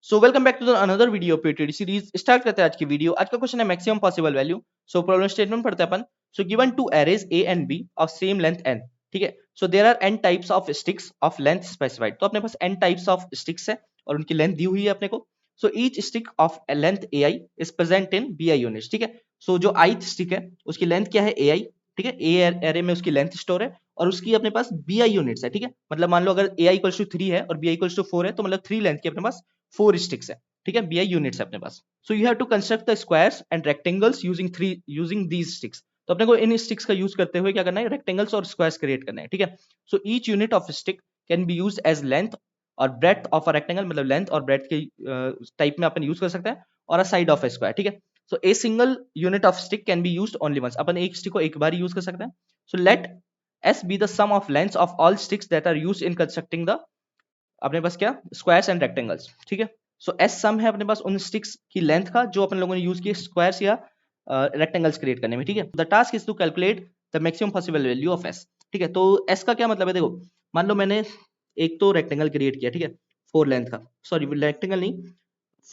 So welcome back to the another video PTD series. Start करते हैं आज की वीडियो। आज का क्वेश्चन है maximum possible value. So problem statement पढ़ते हैं अपन। So given two arrays A and B of same length n, ठीक है। So there are n types of sticks of length specified. तो अपने पास n टाइप्स ऑफ स्टिक्स है और उनकी लेंथ दी हुई है अपने को। So each stick of length ai is present in bi units, ठीक है। सो जो ith स्टिक है उसकी लेंथ क्या है ai, ठीक है। ए एरे में उसकी लेंथ स्टोर है और उसकी अपने पास bi यूनिट्स है, ठीक है। मतलब मान लो अगर ai इक्वल्स टू 3 है और bi इक्वल्स टू 4 है तो मतलब 3 लेंथ की अपने पास 4 स्टिक्स है, ठीक है। bi यूनिट्स है अपने पास। So you have to construct the squares and rectangles using these sticks. तो अपने को इन स्टिक्स का यूज करते हुए क्या करना है, रेक्टेंगल्स और स्क्वायर्स क्रिएट करना है, ठीक है। So each unit of stick can be used as length और ब्रेड्थ ऑफ अ रेक्टेंगल, मतलब लेंथ और ब्रेड्थ के टाइप में अपन यूज कर सकते हैं, और a side of a square, ठीक है। So a single unit of stick can be used only once. अपन एक स्टिक को एक बार यूज कर सकते हैं। So let S be the sum of lengths of all sticks that are used in constructing the अपने पास क्या स्क्वायर्स एंड रेक्टेंगल्स, ठीक है। सो एस सम है अपने पास उन स्टिक्स की लेंथ का जो अपन लोगों ने यूज किए स्क्वायर्स या रेक्टेंगल्स क्रिएट करने में, ठीक है। The task is to calculate the maximum possible value of S, ठीक है। तो एस का क्या मतलब है, देखो मान लो मैंने एक तो रेक्टेंगल क्रिएट किया, ठीक है, 4 लेंथ का, सॉरी रेक्टेंगल नहीं,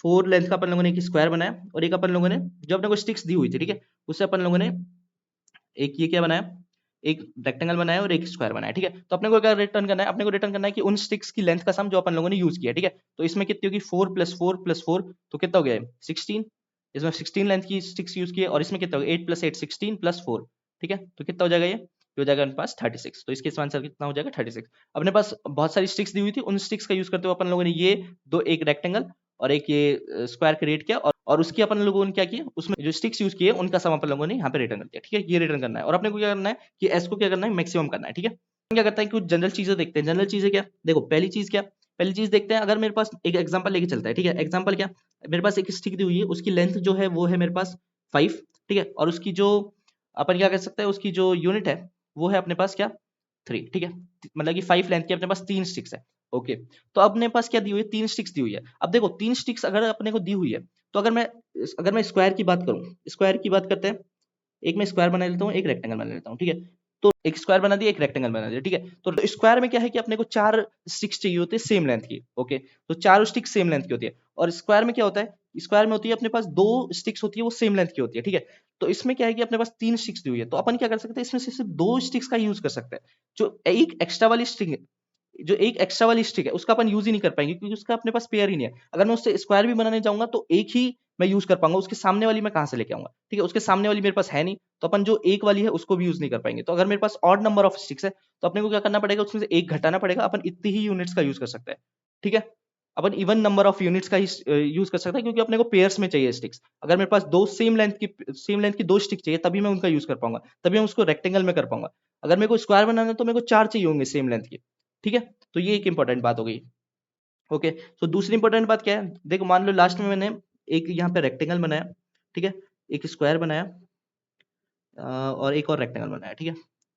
4 लेंथ का अपन लोगों ने एक स्क्वायर बनाया और एक अपन लोगों ने जो अपने को स्टिक्स दी हुई थी, ठीक है, उससे अपन लोगों ने एक ये क्या बनाया, एक रेक्टेंगल बनाया और एक स्क्वायर बनाया, ठीक है। तो अपने को क्या रिटर्न करना है, अपने को रिटर्न करना है कि उन स्टिक्स की लेंथ का सम जो अपन लोगों ने यूज किया, ठीक है। तो इसमें कितनी होगी, 4 प्लस 4 प्लस 4, तो कितना हो गया 16। इसमें 16 लेंथ की स्टिक्स यूज की है और इसमें कितना होगा 8 प्लस 8 16 प्लस 4, ठीक है। तो कितना हो जाएगा ये हो जाएगा अपने पास 36। तो इसके आंसर कितना हो जाएगा 36। अपने पास बहुत सारी स्टिक्स दी हुई थी, उन स्टिक्स का यूज करते हुए अपन लोगों ने ये दो, एक रेक्टेंगल और एक ये स्क्वायर क्रिएट किया और उसकी अपन लोगों ने क्या किया, उसमें जो स्टिक्स यूज किए उनका सम अपन लोगों ने यहाँ पे रिटर्न कर दिया, ठीक है। ये रिटर्न करना है और अपने को क्या करना है कि एस को क्या करना है, मैक्सिमम करना है, ठीक है। क्या करता है कि कुछ जनरल चीजें देखते हैं। जनरल चीजें क्या, देखो पहली चीज क्या, पहली चीज देखते हैं, अगर मेरे पास एक एग्जांपल लेके चलता है, ठीक है। एग्जांपल क्या, मेरे पास एक स्टिक दी हुई है, उसकी लेंथ जो है वो है मेरे पास 5, ठीक है, और उसकी जो अपन क्या कर सकते हैं, उसकी जो यूनिट है वो है अपने पास क्या 3, ठीक है। मतलब कि 5 लेंथ की अपने पास 3 स्टिक्स है, ओके। तो अपने पास क्या दी हुई है, 3 स्टिक्स दी हुई है। अब देखो 3 स्टिक्स अगर अपने को दी हुई है तो अगर मैं स्क्वायर की बात करूं, स्क्वायर की बात करते हैं, एक मैं स्क्वायर बना लेता हूँ, एक रेक्टेंगल बना लेता हूँ, ठीक है। तो एक स्क्वायर बना दिया, एक रेक्टेंगल बना दिया, ठीक है। तो स्क्वायर में क्या है कि अपने को 4 स्टिक्स चाहिए होते हैं सेम लेंथ की, ओके। तो 4 स्टिक्स सेम लेंथ की होती है और स्क्वायर में क्या होता है, स्क्वायर में होती है अपने पास 2 स्टिक्स होती है वो सेम लेंथ की होती है, ठीक है। तो इसमें क्या है कि अपने पास 3 स्टिक्स दी हुई है, तो अपन क्या कर सकते हैं, इसमें से सिर्फ 2 स्टिक्स का यूज कर सकते हैं। जो एक एक्स्ट्रा वाली स्टिक जो एक एक्स्ट्रा वाली स्टिक है उसका अपन यूज ही नहीं कर पाएंगे क्योंकि उसका अपने पास पेयर ही नहीं है। अगर मैं उससे स्क्वायर भी बनाने जाऊंगा तो एक ही मैं यूज कर पाऊंगा, उसके सामने वाली मैं कहां से लेके आऊंगा, ठीक है। उसके सामने वाली मेरे पास है नहीं, तो अपन जो एक वाली है उसको भी यूज नहीं कर पाएंगे। तो अगर मेरे पास ऑड नंबर ऑफ स्टिक्स है तो अपने को क्या करना पड़ेगा, उसमें से एक घटाना पड़ेगा, अपन इतनी ही यूनिट्स का यूज कर सकते हैं, ठीक है। अपन इवन नंबर ऑफ यूनिट्स का ही यूज कर सकते हैं क्योंकि अपने को पेयर्स में चाहिए स्टिक्स। अगर मेरे पास दो सेम लेंथ की 2 स्टिक चाहिए तभी मैं उनका यूज कर पाऊंगा, तभी मैं उसको रेक्टेंगल में कर पाऊंगा। अगर मेरे को स्क्वायर बनाना है तो मेरे को 4 चाहिए होंगे सेम लेंथ की, ठीक है। तो ये एक इंपॉर्टेंट बात हो गई, ओके। सो दूसरी इंपॉर्टेंट बात क्या है, देखो मान लो लास्ट में मैंने एक यहाँ पे रेक्टेंगल बनाया, ठीक है, एक स्क्वायर बनाया और एक और रेक्टेंगल बनाया, ठीक है।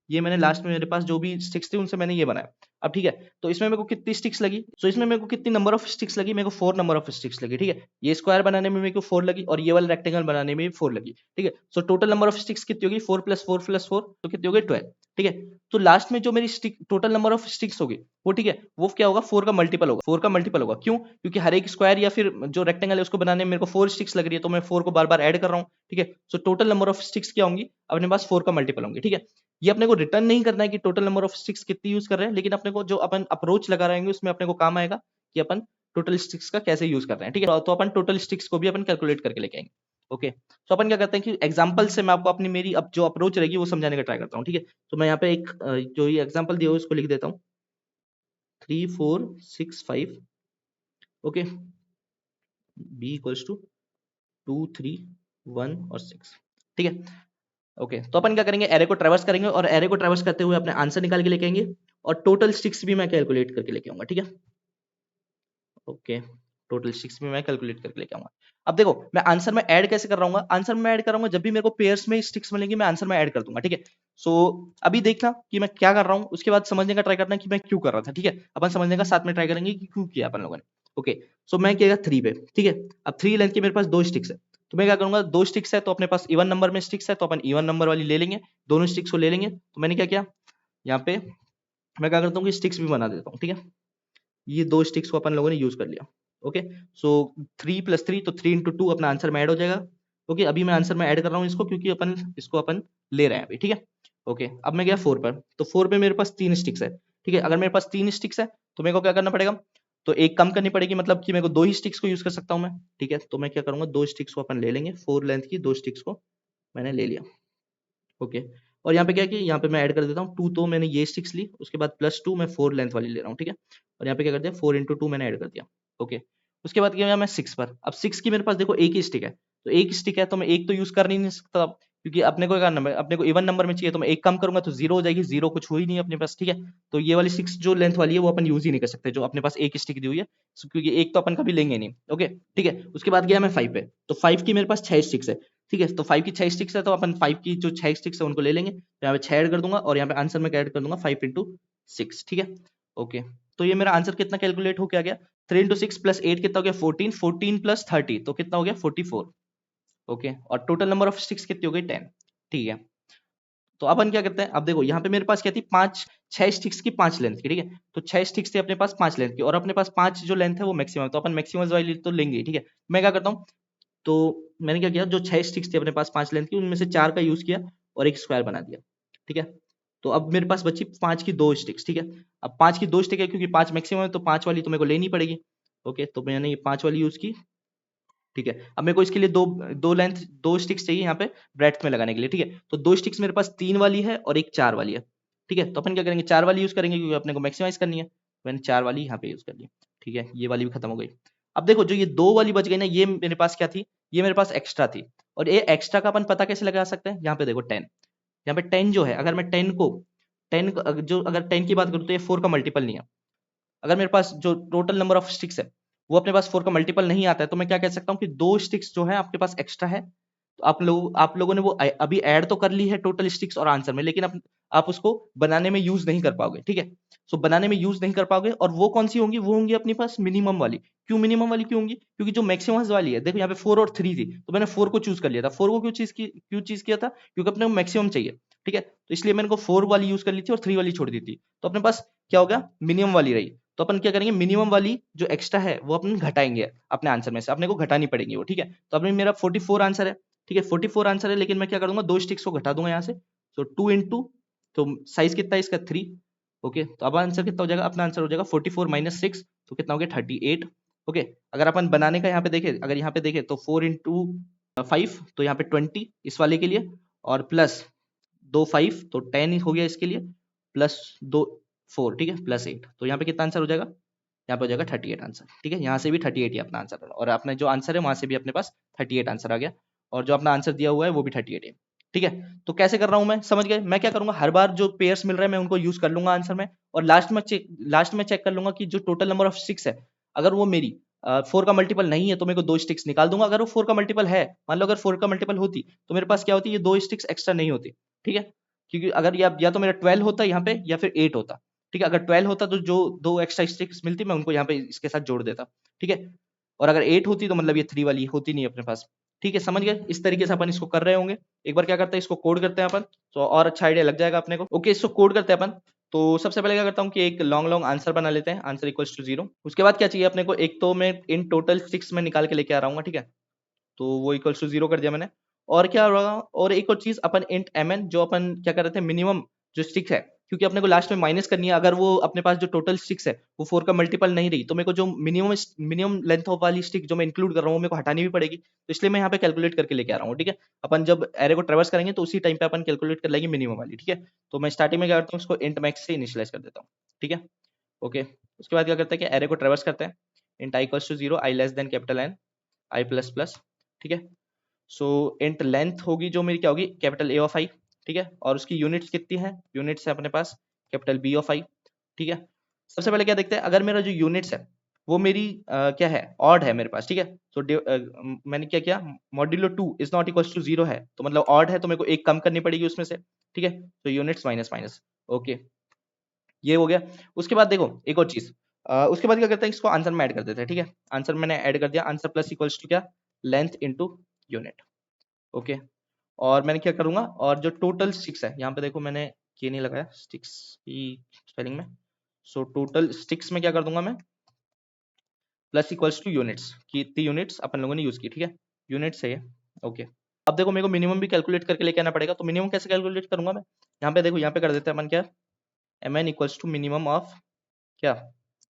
ये मैंने लास्ट में मेरे पास जो भी स्टिक्स थी उनसे मैंने ये बनाया। अब ठीक है, तो इसमें मेरे को कितनी स्टिक्स लगी, सो इसमें मेरे को कितनी नंबर ऑफ स्टिक्स लगी, मेरे को 4 नंबर ऑफ स्टिक्स लगी, ठीक है। ये स्क्वायर बनाने में मेरे को 4 लगी और ये वाला रेक्टेंगल बनाने में भी 4 लगी, ठीक है। So total number of sticks कितनी होगी, 4 प्लस 4 प्लस 4, तो कितनी होगी 12, ठीक है। तो लास्ट में जो मेरी stick total number of sticks होगी वो, ठीक है, वो क्या होगा 4 का मल्टीपल होगा, 4 का मल्टीपल होगा। क्यों, क्योंकि हर एक स्क्वायर या फिर जो रेक्टेंगल है उसको बनाने में मेरे को 4 स्टिक्स लग रही है, तो मैं 4 को बार बार ऐड कर रहा हूँ, ठीक है। So total number of sticks क्या होंगी, अपने पास 4 का मल्टीपल होंगे, ठीक है। ये अपने को रिटर्न नहीं करना है कि टोटल नंबर ऑफ स्टिक्स कितनी यूज कर रहे हैं, लेकिन अपने को जो अपन अप्रोच लगा रहेंगे उसमें अपने को काम आएगा कि अपन टोटल स्टिक्स का कैसे यूज कर रहे हैं, ठीक है। तो अपन टोटल स्टिक्स को भी अपन कैलकुलेट करके लेके आएंगे, ओके। तो अपन क्या करते हैं कि एग्जांपल से मैं आपको अपनी मेरी अब जो अप्रोच रहेगी वो समझाने का ट्राई करता हूँ, ठीक है। तो मैं यहाँ पे एक जो ये एग्जांपल दिया हुआ है उसको लिख देता हूँ 3 4 6 5, ओके, b इक्वल्स टू 2 3 1 और 6, ठीक है, ओके। तो अपन क्या करेंगे, एरे को ट्रैवर्स करेंगे और एरे को ट्रैवर्स करते हुए अपने आंसर निकाल के लेके आएंगे और टोटल स्टिक्स भी मैं कैलकुलेट करके लेके आऊंगा, ठीक है, ओके। टोटल स्टिक्स भी मैं कैलकुलेट करके लेके आऊंगा। अब देखो मैं आंसर में ऐड कैसे कर रहा हूँ, आंसर में ऐड करूंगा जब भी मेरे को पेयर्स में स्टिक्स मिलेंगे मैं आंसर में ऐड कर दूंगा, ठीक है। सो अभी देखना कि मैं क्या कर रहा हूँ, उसके बाद समझने का ट्राई करना कि मैं क्यों कर रहा था, ठीक है। अपन समझने का साथ में ट्राई करेंगे कि क्यों किया अपन लोगों ने, ओके। सो मैं किया 3 पे, ठीक है। अब 3 लेंथ के मेरे पास 2 स्टिक्स है, तो मैं क्या करूंगा, 2 स्टिक्स है तो अपने पास इवन नंबर में स्टिक्स है तो अपन इवन नंबर वाली ले लेंगे, दोनों स्टिक्स को ले लेंगे। तो मैंने क्या किया, यहाँ पे मैं क्या करता हूँ कि स्टिक्स भी बना देता हूँ, ठीक है। ये 2 स्टिक्स को अपन लोगों ने यूज कर लिया, ओके, सो 3 + 3 तो 3 × 2 अपना आंसर में ऐड हो जाएगा। ओके, अभी मैं आंसर में ऐड कर रहा हूँ इसको, क्योंकि इसको अपन ले रहे हैं अभी, ठीक है। ओके, अब मैं गया 4 पर, तो 4 पे मेरे पास 3 स्टिक्स है, ठीक है। अगर मेरे पास 3 स्टिक्स है तो मेरे को क्या करना पड़ेगा, तो एक कम करनी पड़ेगी, मतलब कि मेरे को 2 ही स्टिक्स को यूज कर सकता हूँ मैं, ठीक है। तो मैं क्या करूंगा, 2 स्टिक्स को अपन ले लेंगे, 4 लेंथ की 2 स्टिक्स को मैंने ले लिया। ओके, और यहाँ पे क्या है कि यहाँ पे मैं ऐड कर देता हूँ 2, तो मैंने ये स्टिक्स ली, उसके बाद +2 मैं 4 लेंथ वाली ले रहा हूँ, ठीक है। और यहाँ पे क्या कर दिया, 4 × 2 मैंने ऐड कर दिया। ओके, उसके बाद क्या, मैं 6 पर, अब 6 की मेरे पास देखो एक ही स्टिक है, तो एक स्टिक है तो मैं एक तो यूज कर नहीं सकता अब, क्योंकि अपने को क्या करना है, अपने को इवन नंबर में चाहिए, तो मैं एक कम करूंगा तो 0 हो जाएगी, 0 कुछ हो ही नहीं अपने पास, ठीक है। तो ये वाली 6 जो लेंथ वाली है वो अपन यूज ही नहीं कर सकते, जो अपने पास एक स्टिक दी हुई है, क्योंकि एक तो अपन कभी लेंगे नहीं। ओके, ठीक है। उसके बाद गया मैं 5 पे, तो 5 की मेरे पास 6 स्टिक्स है, ठीक है। तो 5 की 6 स्टिक्स है, तो अपन 5 की जो 6 स्टिक्स है उनको ले लेंगे, तो यहाँ पे 6 ऐड कर दूंगा, और यहाँ पे आंसर में क्या ऐड कर दूंगा, 5 × 6, ठीक है। ओके, तो ये मेरा आंसर कितना कैलकुलेट होके आ गया, 3 × 6 + 8 कितना हो गया, 14, 14 + 30 तो कितना हो गया, 44। ओके, और टोटल नंबर ऑफ स्टिक्स कितनी हो गई, 10, ठीक है। तो अपन क्या करते हैं, अब देखो यहाँ पे मेरे पास क्या थी, 6 स्टिक्स की 5 लेंथ की, ठीक है। तो 6 स्टिक्स थी अपने पास 5 लेंथ की, और अपने पास 5 जो लेंथ है वो मैक्सिमम, तो अपन मैक्सिमम वाली तो लेंगे, ठीक है। मैं क्या करता हूँ, तो मैंने क्या किया, जो 6 स्टिक्स थी अपने पास 5 लेंथ की, उनमें से 4 का यूज किया और एक स्क्वायर बना दिया, ठीक है। तो अब मेरे पास बची 5 की 2 स्टिक्स, ठीक है। अब 5 की 2 स्टिक है, क्योंकि 5 मैक्सिमम है, तो 5 वाली तो मेरे को लेनी पड़ेगी। ओके, तो मैंने ये 5 वाली यूज की, ठीक है। अब मेरे को इसके लिए दो लेंथ 2 स्टिक्स चाहिए यहाँ पे ब्रेड्थ में लगाने के लिए, ठीक है। तो 2 स्टिक्स मेरे पास 3 वाली है और एक 4 वाली है, ठीक है। तो अपन क्या करेंगे, 4 वाली यूज करेंगे, क्योंकि अपने को मैक्सिमाइज करनी है। मैंने 4 वाली यहाँ पे यूज कर ली, ठीक है। ये वाली भी खत्म हो गई। अब देखो जो ये 2 वाली बच गई ना, ये मेरे पास क्या थी, ये मेरे पास एक्स्ट्रा थी, और ये एक्स्ट्रा का अपन पता कैसे लगा सकते हैं, यहाँ पे देखो 10, यहाँ पे 10 जो है, अगर मैं 10 को जो अगर 10 की बात करूँ तो ये 4 का मल्टीपल नहीं है। अगर मेरे पास जो टोटल नंबर ऑफ स्टिक्स है वो अपने पास 4 का मल्टीपल नहीं आता है, तो मैं क्या कह सकता हूँ कि 2 स्टिक्स जो है आपके पास एक्स्ट्रा है, तो आप लोगों ने वो अभी ऐड तो कर ली है टोटल स्टिक्स और आंसर में, लेकिन आप उसको बनाने में यूज नहीं कर पाओगे, ठीक है। सो बनाने में यूज नहीं कर पाओगे, और वो कौन सी होंगी, वो होंगी अपने पास मिनिमम वाली। क्यों मिनिमम वाली क्यों होंगी, क्योंकि जो मैक्सिमम वाली है, देखो यहाँ पे 4 और 3 थी, तो मैंने 4 को चूज कर लिया था। 4 को क्यों चीज किया था, क्योंकि अपने को मैक्सिमम चाहिए, ठीक है। तो इसलिए मैंने को 4 वाली यूज कर ली थी और 3 वाली छोड़ दी थी, तो अपने पास क्या हो गया, मिनिमम वाली रही। तो अपन क्या करेंगे, मिनिमम वाली जो एक्स्ट्रा है वो अपन घटाएंगे अपने आंसर में से, अपने को घटानी पड़ेगी वो, ठीक है। तो अपने मेरा 44 आंसर है, ठीक है, 44 आंसर है, लेकिन मैं क्या करूंगा, 2 स्टिक्स को घटा दूंगा यहाँ से, तो 2 × 2, तो साइज कितना है इसका 3। ओके, तो अब आंसर कितना हो जाएगा, अपना आंसर हो जाएगा 44 - 6, तो कितना हो गया 38। ओके, अगर अपन बनाने का यहाँ पे देखें, अगर यहाँ पे देखें तो 4 × 5 तो यहाँ पे 20 इस वाले के लिए, और प्लस 2 5 तो 10 हो गया इसके लिए, प्लस 2 4, ठीक है, +8, तो यहाँ पे कितना आंसर हो जाएगा, यहाँ पे हो जाएगा 38 आंसर, ठीक है। यहाँ से भी 38 ही अपना आंसर है, और अपने जो आंसर है वहां से भी अपने पास 38 आंसर आ गया, और जो अपना आंसर दिया हुआ है वो भी 38 है, ठीक है। तो कैसे कर रहा हूं मैं, समझ गए। मैं क्या करूंगा, हर बार जो पेयर्स मिल रहे हैं मैं उनको यूज कर लूंगा आंसर में, और लास्ट में चेक कर लूंगा कि जो टोटल नंबर ऑफ स्टिक्स है, अगर वो मेरी 4 का मल्टीपल नहीं है तो मेरे को 2 स्टिक्स निकाल दूंगा। अगर वो 4 का मल्टीपल है, मान लो अगर 4 का मल्टीपल होती तो मेरे पास क्या होती, ये 2 स्टिक्स एक्स्ट्रा नहीं होती, ठीक है। क्योंकि अगर या तो मेरा 12 होता यहाँ पे, या फिर 8 होता, ठीक है। अगर 12 होता तो जो 2 एक्स्ट्रा स्टिक्स मिलती मैं उनको यहाँ पे इसके साथ जोड़ देता, ठीक है। और अगर 8 होती तो मतलब ये 3 वाली होती नहीं अपने पास, ठीक है। समझ गए, इस तरीके से अपन इसको कर रहे होंगे। एक बार क्या करते हैं, इसको कोड करते हैं अपन, तो और अच्छा आइडिया लग जाएगा अपने को। ओके, इसको कोड करते हैं अपन। तो सबसे पहले क्या करता हूँ कि एक लॉन्ग लॉन्ग आंसर बना लेते हैं, आंसर इक्वल्स टू 0। उसके बाद क्या चाहिए अपने को, एक तो मैं इन टोटल 6 में निकाल के लेके आ रहा हूँ, ठीक है। तो वो इक्वल्स टू 0 कर दिया मैंने। और क्या होगा, और एक और चीज, अपन इंट mn जो अपन क्या कर रहे थे, मिनिमम जो स्टिक्स है, क्योंकि अपने को लास्ट में माइनस करनी है, अगर वो अपने पास जो टोटल स्टिक्स है वो 4 का मल्टीपल नहीं रही, तो मेरे को जो मिनिमम लेंथ ऑफ वाली स्टिक जो मैं इंक्लूड कर रहा हूँ मेरे को हटानी भी पड़ेगी, तो इसलिए मैं यहाँ पे कैलकुलेट करके लेके आ रहा हूँ, ठीक है। अपन जब एरे को ट्रेवर्स करेंगे तो उसी टाइम पे अपन कैलकुलेट कर लेंगे मिनिमम वाली, ठीक है। तो मैं स्टार्टिंग में क्या करता हूँ, उसको इंट मैक्स से इनिशियलाइज कर देता हूँ, ठीक है। ओके, उसके बाद क्या करते हैं कि एरे को ट्रेवर्स करते हैं, int i equals to 0, i less than capital N, i plus plus, ठीक है। सो इंट लेंथ होगी जो मेरी क्या होगी, कैपिटल ए ऑफ आई, ठीक है। और उसकी यूनिट्स कितनी है, यूनिट्स है अपने पास कैपिटल बी ऑफ आई, ठीक है। सबसे पहले क्या देखते हैं, अगर मेरा जो यूनिट्स है वो मेरी क्या है, ऑड है मेरे पास, ठीक है। तो मैंने क्या किया, modulo 2 is not equal to 0 है, तो मतलब ऑड है तो मेरे को एक कम करनी पड़ेगी उसमें से, ठीक है। तो यूनिट्स माइनस माइनस, ओके, ये हो गया। उसके बाद देखो एक और चीज, उसके बाद क्या करते हैं, इसको आंसर में ऐड कर देते हैं, ठीक है। आंसर मैंने ऐड कर दिया, आंसर प्लस इक्वल्स टू क्या, लेंथ इनटू यूनिट, ओके। और मैंने क्या करूंगा, और जो टोटल स्टिक्स है, यहाँ पे देखो मैंने ये नहीं लगाया स्टिक्स की स्पेलिंग में, सो टोटल स्टिक्स में क्या कर दूंगा मैं, प्लस इक्वल्स टू यूनिट्स, कि इतनी यूनिट्स अपन लोगों ने यूज की, ठीक है, यूनिट्स है ये, ओके। अब देखो मेरे को मिनिमम भी कैलकुलेट करके लेके आना पड़ेगा, तो मिनिमम कैसे कैलकुलेट करूंगा मैं, यहाँ पे देखो, यहाँ पे कर देते हैं अपन क्या, M N equals to minimum of क्या,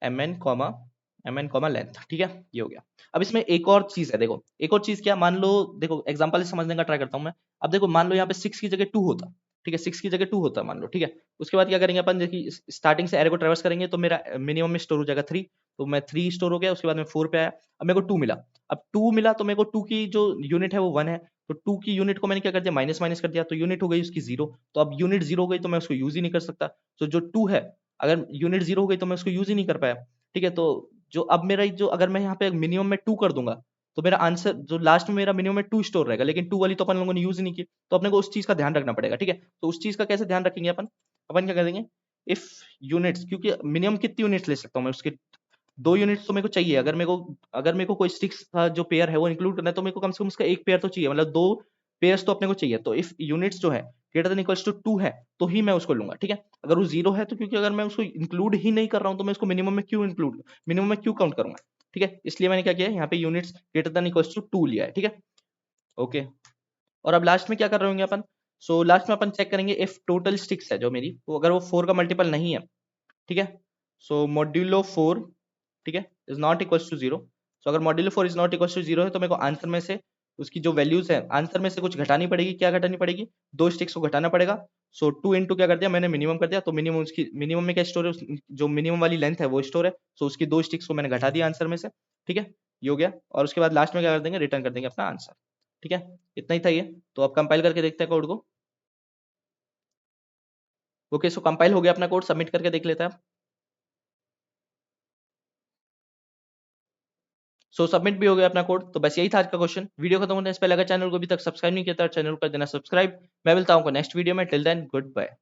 एम एन कॉमा लेंथ, ठीक है, ये हो गया। अब इसमें एक और चीज है, देखो एक और चीज क्या, मान लो, देखो एग्जांपल से समझने का ट्राई करता हूं मैं। अब देखो मान लो यहाँ पे 6 की जगह 2 होता, ठीक है, 6 की जगह 2 होता मान लो, ठीक है। उसके बाद क्या करेंगे अपन, देखिए स्टार्टिंग से एरो को ट्रेवर्स करेंगे तो मेरा मिनिमम में स्टोर हो जाएगा 3, तो मैं 3 स्टोर हो गया, उसके बाद में 4 पे आया, अब मेरे को 2 मिला। अब 2 मिला तो मेरे को 2 की जो यूनिट है वो 1 है, तो 2 की यूनिट को मैंने क्या कर दिया, माइनस माइनस कर दिया, तो यूनिट हो गई उसकी 0। तो अब यूनिट 0 हो गई तो मैं उसको यूज ही नहीं कर सकता, तो जो 2 है, अगर यूनिट 0 हो गई तो मैं उसको यूज ही नहीं कर पाया, ठीक है। तो जो अब मेरा जो, अगर मैं यहाँ पे मिनिमम में 2 कर दूंगा, तो मेरा आंसर जो लास्ट में मेरा मिनिमम में 2 स्टोर रहेगा, लेकिन 2 वाली तो अपन लोगों ने यूज नहीं की, तो अपने को उस चीज का ध्यान रखना पड़ेगा, ठीक है। तो उस चीज का कैसे ध्यान रखेंगे अपन, अपन क्या करेंगे, इफ यूनिट्स, क्योंकि मिनिमम कितनी यूनिट्स ले सकता हूँ मैं, उसके 2 यूनिट्स तो मेरे को चाहिए, अगर मेरे को कोई स्टिक्स का जो पेयर है वो इंक्लूड करना है, तो मेरे को कम से कम उसका एक पेयर तो चाहिए, मतलब 2 पेयर्स तो अपने को चाहिए। तो इफ यूनिट्स जो है ग्रेटर देन इक्वल्स टू 2 है, तो ही मैं उसको लूंगा, ठीक है। अगर वो 0 है तो, क्योंकि अगर मैं उसको इंक्लूड ही नहीं कर रहा हूं, तो मैं उसको मिनिमम में क्यों काउंट करूंगा, ठीक है। इसलिए मैंने क्या किया है, यहाँ पे units greater than equals to 2 लिया है, ठीक है, ओके। और अब लास्ट में क्या कर रहे होंगे अपन, सो लास्ट में अपन चेक करेंगे इफ टोटल स्टिक्स है जो मेरी, वो अगर वो 4 का मल्टीपल नहीं है, ठीक है, सो मॉड्यूलो 4, ठीक है, is not equals to 0। So अगर modulo 4 is not equals to 0 है, तो मेरे को आंसर में से उसकी जो वैल्यूज है, आंसर में से कुछ घटानी पड़ेगी, क्या घटानी पड़ेगी, 2 स्टिक्स को घटाना पड़ेगा। सो 2 इंटू क्या कर दिया मैंने, मिनिमम कर दिया, तो मिनिमम उसकी, मिनिमम में क्या स्टोर है, जो मिनिमम वाली लेंथ है वो स्टोर है, सो उसकी 2 स्टिक्स को मैंने घटा दिया आंसर में से, ठीक है, ये हो गया। और उसके बाद लास्ट में क्या कर देंगे, रिटर्न कर देंगे अपना आंसर, ठीक है, इतना ही था ये। तो अब कंपाइल करके देखते हैं कोड को, ओके। सो कंपाइल हो गया अपना कोड, सबमिट करके देख लेते हैं। सो सबमिट भी हो गया अपना कोड। तो बस यही था आज का क्वेश्चन। वीडियो खत्म होने से पहले अगर चैनल को अभी तक सब्सक्राइब नहीं किया तो चैनल को कर देना सब्सक्राइब। मैं मिलता हूं नेक्स्ट वीडियो में, टिल देन गुड बाय।